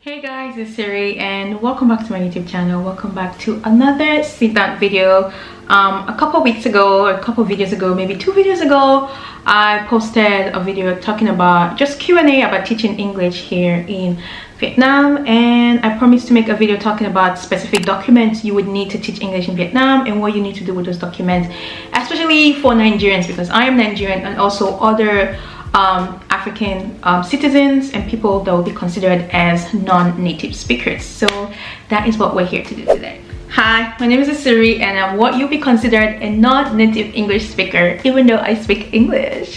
Hey guys, it's Siri and welcome back to my YouTube channel. Welcome back to another sit down video. A couple weeks ago, or a couple videos ago, maybe 2 videos ago, I posted a video talking about just Q&A about teaching English here in Vietnam, and I promised to make a video talking about specific documents you would need to teach English in Vietnam and what you need to do with those documents, especially for Nigerians, because I am Nigerian, and also other African citizens and people that will be considered as non-native speakers. So that is what we're here to do today. Hi, my name is Siri and I'm what you'll be considered a non-native English speaker, even though I speak English.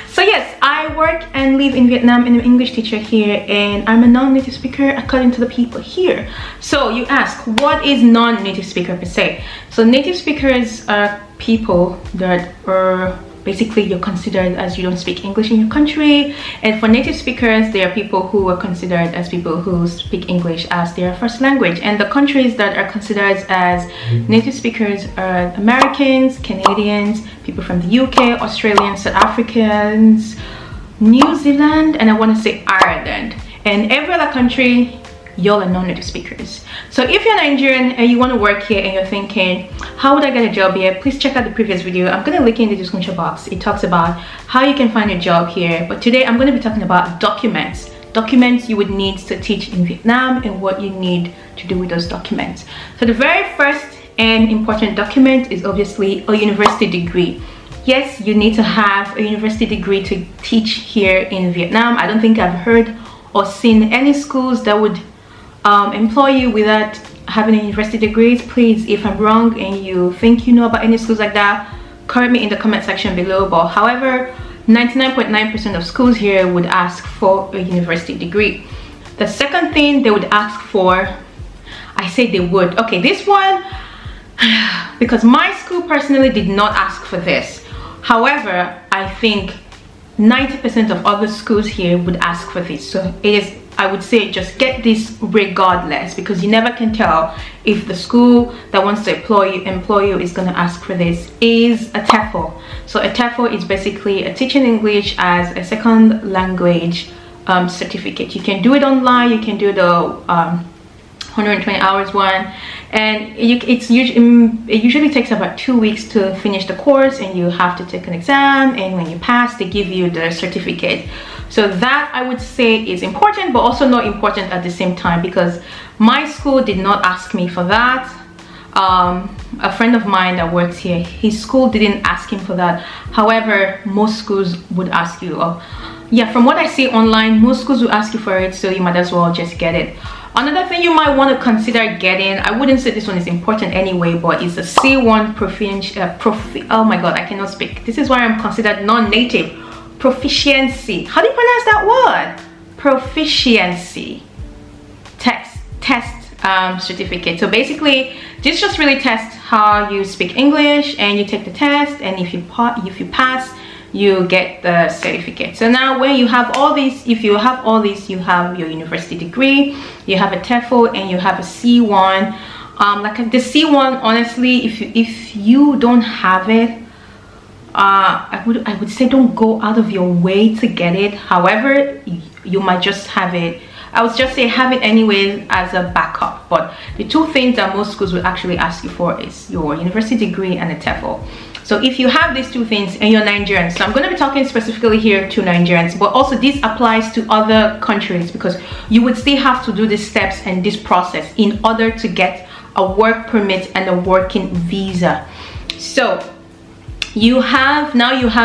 So yes, I work and live in Vietnam and I'm an English teacher here, and I'm a non-native speaker according to the people here. So you ask, what is non-native speaker per se? So native speakers are people that are basically you're considered as you don't speak English in your country, and for native speakers they are people who are considered as people who speak English as their first language. And the countries that are considered as native speakers are Americans, Canadians, people from the UK, Australians, South Africans, New Zealand, and I want to say Ireland, and every other country y'all are non-native speakers. So if you're Nigerian and you want to work here and you're thinking, how would I get a job here? Please check out the previous video. I'm going to link in the description box. It talks about how you can find a job here. But today I'm going to be talking about documents. Documents you would need to teach in Vietnam and what you need to do with those documents. So the very first and important document is obviously a university degree. Yes, you need to have a university degree to teach here in Vietnam. I don't think I've heard or seen any schools that would employ you without having a university degrees. Please, if I'm wrong and you think you know about any schools like that, correct me in the comment section below. But however, 99.9% of schools here would ask for a university degree. The second thing they would ask for, I say they would, okay, this one, because my school personally did not ask for this. However, I think 90% of other schools here would ask for this. So it is, I would say, just get this regardless, because you never can tell if the school that wants to employ you is going to ask for this, is a TEFL. So a TEFL is basically a teaching English as a second language certificate. You can do it online, you can do the 120 hours one, and it usually takes about 2 weeks to finish the course, and you have to take an exam, and when you pass they give you the certificate. So that, I would say, is important, but also not important at the same time, because my school did not ask me for that. A friend of mine that works here, his school didn't ask him for that. However, most schools would ask you. Yeah, from what I see online, most schools will ask you for it, so you might as well just get it. Another thing you might want to consider getting, I wouldn't say this one is important anyway, but it's a C1 oh my god, I cannot speak. This is why I'm considered non-native. Proficiency. How do you pronounce that word? Proficiency test certificate. So basically, this just really tests how you speak English, and you take the test, and if you pass, you get the certificate. So now when you have all these, if you have all these, you have your university degree, you have a TEFL, and you have a C1. Like the C1, honestly, if you don't have it, I would say don't go out of your way to get it. However, you might just have it, I would just say have it anyways as a backup. But the two things that most schools will actually ask you for is your university degree and a TEFL. So if you have these two things and you're Nigerian, so I'm going to be talking specifically here to Nigerians, but also this applies to other countries, because you would still have to do these steps and this process in order to get a work permit and a working visa. So you have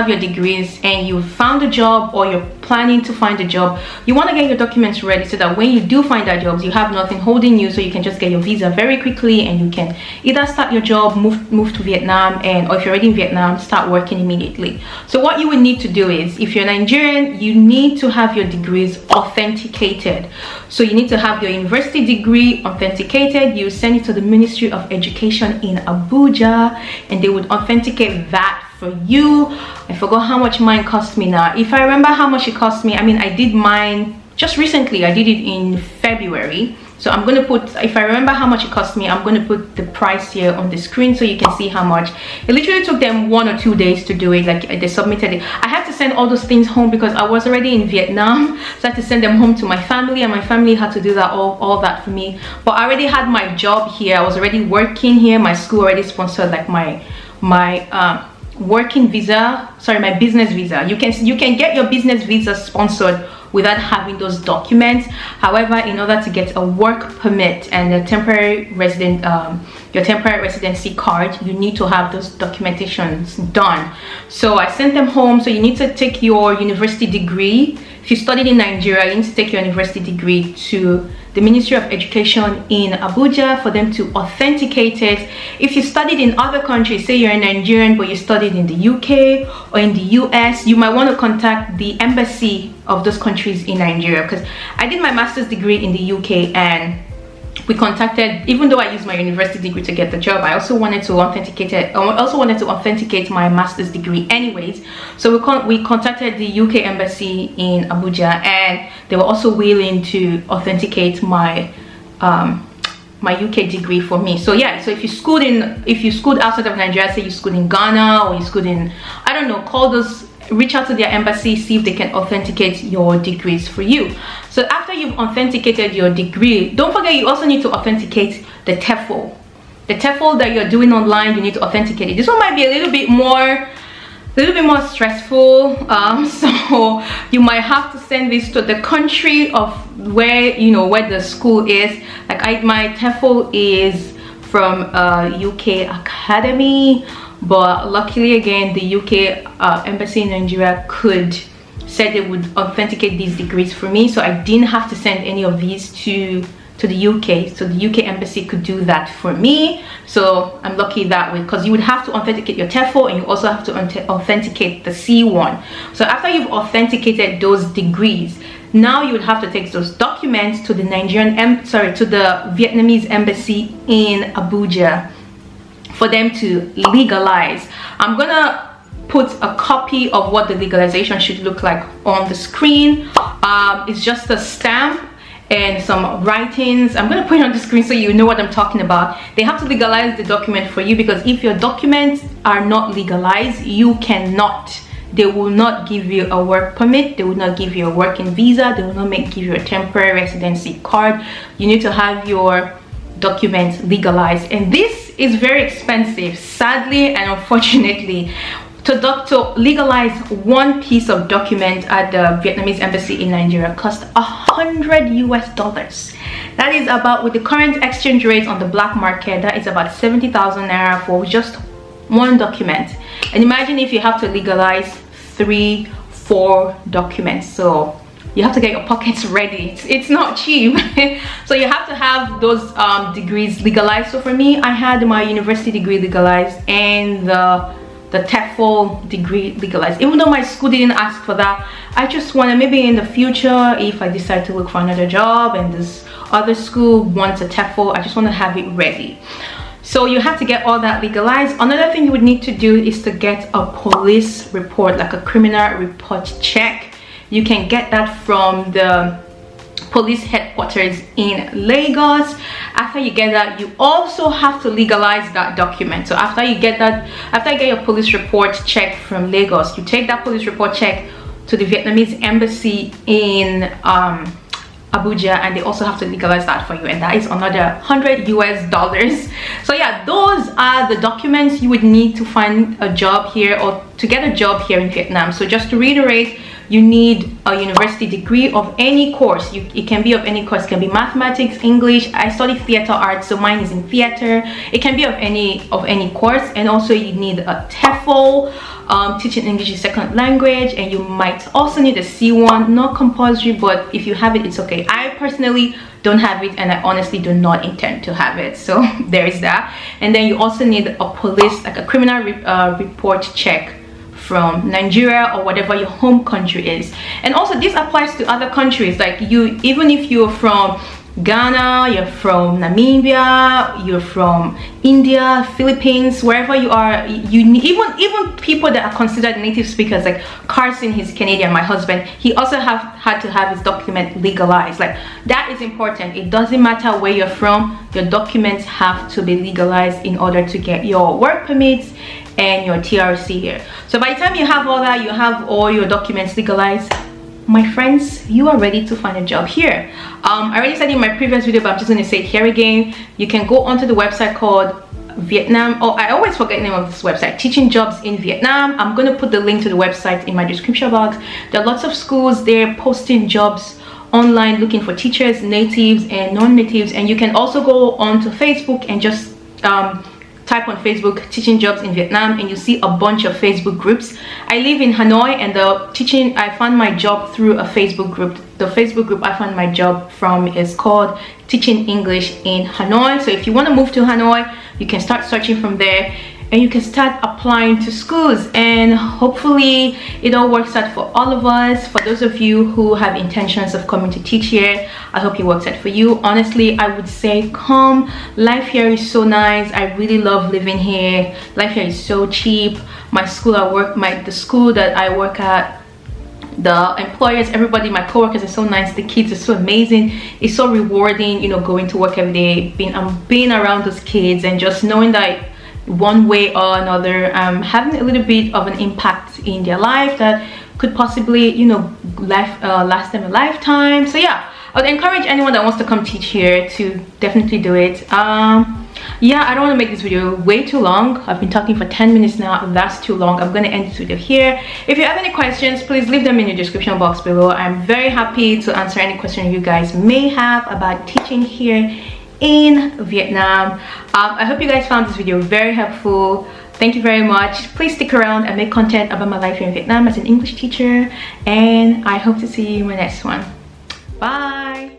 your degrees and you found a job, or you're planning to find a job. You want to get your documents ready so that when you do find that job, you have nothing holding you, so you can just get your visa very quickly, and you can either start your job, move to Vietnam, or if you're already in Vietnam, start working immediately. So what you would need to do is, if you're Nigerian, you need to have your degrees authenticated. So you need to have your university degree authenticated. You send it to the Ministry of Education in Abuja, and they would authenticate that for you. I forgot how much mine cost me now. If I remember how much it cost me, I mean, I did mine just recently. I did it in February, So I'm going to put, if I remember how much it cost me, I'm going to put the price here on the screen so you can see how much. It literally took them 1 or 2 days to do it. Like, they submitted it. I had to send all those things home because I was already in Vietnam, so I had to send them home to my family, and my family had to do that all that for me. But I already had my job here. I was already working here. My school already sponsored like my working visa, sorry, my business visa. You can get your business visa sponsored without having those documents. However, in order to get a work permit and a temporary resident, your temporary residency card, you need to have those documentations done. So I sent them home. So you need to take your university degree. If you studied in Nigeria, you need to take your university degree to the Ministry of Education in Abuja for them to authenticate it. If you studied in other countries, say you're a Nigerian but you studied in the UK or in the US, you might want to contact the embassy of those countries in Nigeria, because I did my master's degree in the UK, and we contacted, even though I used my university degree to get the job, I also wanted to authenticate it. I also wanted to authenticate my master's degree anyways. So we contacted the UK embassy in Abuja, and they were also willing to authenticate my my UK degree for me. So yeah, so if you schooled outside of Nigeria, say you schooled in Ghana or you schooled in, I don't know, reach out to their embassy, see if they can authenticate your degrees for you. So after you've authenticated your degree, don't forget you also need to authenticate the TEFL. The TEFL that you're doing online, you need to authenticate it. This one might be a little bit more stressful, so you might have to send this to the country of where the school is. Like my TEFL is from UK Academy, but luckily again the UK embassy in Nigeria said they would authenticate these degrees for me, so I didn't have to send any of these to the UK. So the UK embassy could do that for me, so I'm lucky that way, because you would have to authenticate your TEFL and you also have to authenticate the C1. So after you've authenticated those degrees, now you would have to take those documents to the to the Vietnamese embassy in Abuja for them to legalize. I'm gonna put a copy of what the legalization should look like on the screen. It's just a stamp and some writings. I'm gonna put it on the screen so you know what I'm talking about. They have to legalize the document for you, because if your documents are not legalized, they will not give you a work permit, they will not give you a working visa, they will not give you a temporary residency card. You need to have your documents legalized, and this is very expensive, sadly and unfortunately. To legalize one piece of document at the Vietnamese embassy in Nigeria cost $100 US. That is about, with the current exchange rate on the black market, that is about 70,000 naira for just one document. And imagine if you have to legalize 3-4 documents, so you have to get your pockets ready. It's not cheap. So you have to have those degrees legalized. So for me, I had my university degree legalized and the TEFL degree legalized. Even though my school didn't ask for that, I just want to, maybe in the future, if I decide to look for another job and this other school wants a TEFL, I just want to have it ready. So you have to get all that legalized. Another thing you would need to do is to get a police report, like a criminal report check. You can get that from the police headquarters in Lagos. After you get that, you also have to legalize that document. So after you get your police report check from Lagos, you take that police report check to the Vietnamese embassy in Abuja, and they also have to legalize that for you, and that is another $100 US. So yeah, those are the documents you would need to find a job here or to get a job here in Vietnam. So just to reiterate, you need a university degree of any course. It can be of any course. It can be mathematics, English. I study theater arts, so mine is in theater. It can be of any course. And also you need a TEFL, teaching English as second language, and you might also need a C1, not compulsory, but if you have it, it's okay. I personally don't have it, and I honestly do not intend to have it, so there is that. And then you also need a police, like a criminal report check from Nigeria or whatever your home country is. And also this applies to other countries, like even if you're from Ghana, you're from Namibia, you're from India, Philippines, wherever you are, you need, even people that are considered native speakers, like Carson, he's Canadian, my husband, he also had to have his document legalized. Like, that is important. It doesn't matter where you're from, your documents have to be legalized in order to get your work permits and your TRC here. So by the time you have all that, you have all your documents legalized, my friends, you are ready to find a job here. I already said in my previous video, but I'm just going to say it here again. You can go onto the website called Vietnam, oh, I always forget the name of this website, Teaching Jobs in Vietnam. I'm going to put the link to the website in my description box. There are lots of schools there posting jobs online, looking for teachers, natives and non-natives. And you can also go onto Facebook and just type on Facebook Teaching Jobs in Vietnam, and you see a bunch of Facebook groups. I live in Hanoi, and I found my job through a Facebook group. The Facebook group I found my job from is called Teaching English in Hanoi. So if you want to move to Hanoi, you can start searching from there, and you can start applying to schools, and hopefully it all works out for all of us. For those of you who have intentions of coming to teach here, I hope it works out for you. Honestly, I would say come. Life here is so nice. I really love living here. Life here is so cheap. My school the school that I work at, the employers, everybody, my coworkers are so nice, the kids are so amazing. It's so rewarding, you know, going to work every day, being around those kids, and just knowing that one way or another having a little bit of an impact in their life that could possibly, you know, last them a lifetime. So yeah, I would encourage anyone that wants to come teach here to definitely do it. Yeah, I don't want to make this video way too long. I've been talking for 10 minutes now. That's too long. I'm going to end this video here. If you have any questions, please leave them in the description box below. I'm very happy to answer any question you guys may have about teaching here in Vietnam. I hope you guys found this video very helpful. Thank you very much. Please stick around and make content about my life here in Vietnam as an English teacher, and I hope to see you in my next one. Bye.